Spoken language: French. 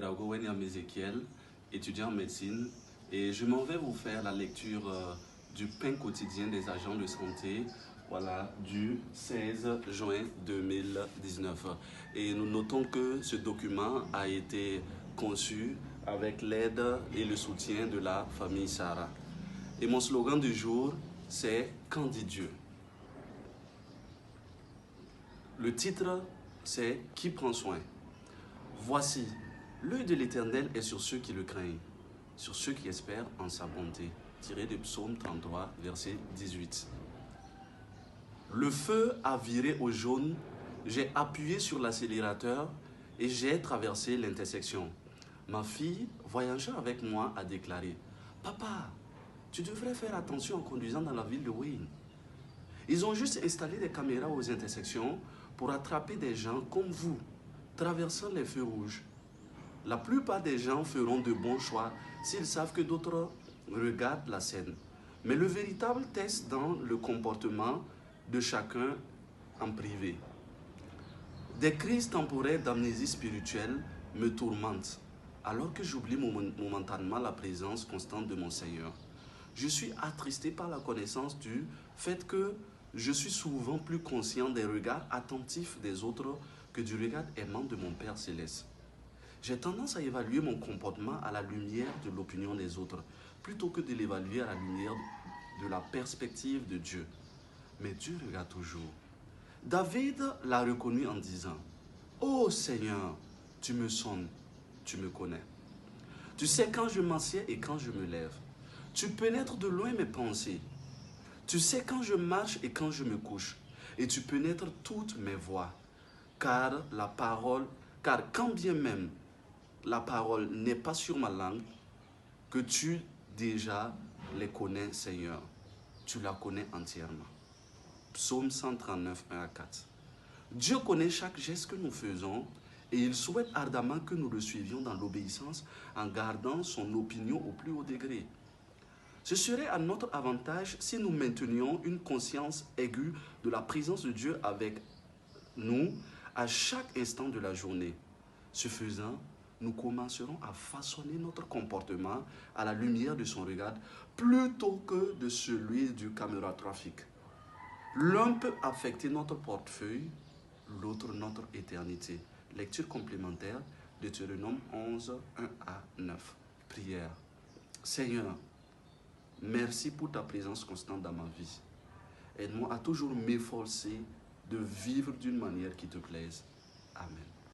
Santiago Wenyam Ezekiel, étudiant en médecine, et je m'en vais vous faire la lecture du pain quotidien des agents de santé, voilà, du 16 juin 2019. Et nous notons que ce document a été conçu avec l'aide et le soutien de la famille Sarah. Et mon slogan du jour, c'est « Qu'en dit Dieu ?» Le titre, c'est « Qui prend soin ?» Voici, l'œil de l'Éternel est sur ceux qui le craignent, sur ceux qui espèrent en sa bonté. Tiré de Psaume 33, verset 18. Le feu a viré au jaune, j'ai appuyé sur l'accélérateur et j'ai traversé l'intersection. Ma fille, voyageant avec moi, a déclaré « Papa, tu devrais faire attention en conduisant dans la ville de Wayne. » Ils ont juste installé des caméras aux intersections pour attraper des gens comme vous, traversant les feux rouges. La plupart des gens feront de bons choix s'ils savent que d'autres regardent la scène. Mais le véritable test dans le comportement de chacun en privé. Des crises temporaires d'amnésie spirituelle me tourmentent, alors que j'oublie momentanément la présence constante de mon Seigneur. Je suis attristé par la connaissance du fait que je suis souvent plus conscient des regards attentifs des autres que du regard aimant de mon Père Céleste. J'ai tendance à évaluer mon comportement à la lumière de l'opinion des autres, plutôt que de l'évaluer à la lumière de la perspective de Dieu. Mais Dieu regarde toujours. David l'a reconnu en disant « Ô Seigneur, tu me sondes, tu me connais. Tu sais quand je m'assieds et quand je me lève. Tu pénètres de loin mes pensées. Tu sais quand je marche et quand je me couche. Et tu pénètres toutes mes voies. Car quand bien même la parole n'est pas sur ma langue, que tu déjà les connais, Seigneur. Tu la connais entièrement. » Psaume 139, 1 à 4. Dieu connaît chaque geste que nous faisons et il souhaite ardemment que nous le suivions dans l'obéissance en gardant son opinion au plus haut degré. Ce serait à notre avantage si nous maintenions une conscience aiguë de la présence de Dieu avec nous à chaque instant de la journée. Ce faisant, nous commencerons à façonner notre comportement à la lumière de son regard plutôt que de celui du caméra-trafic. L'un peut affecter notre portefeuille, l'autre notre éternité. Lecture complémentaire, Deutéronome 11, 1 à 9. Prière. Seigneur, merci pour ta présence constante dans ma vie. Aide-moi à toujours m'efforcer de vivre d'une manière qui te plaise. Amen.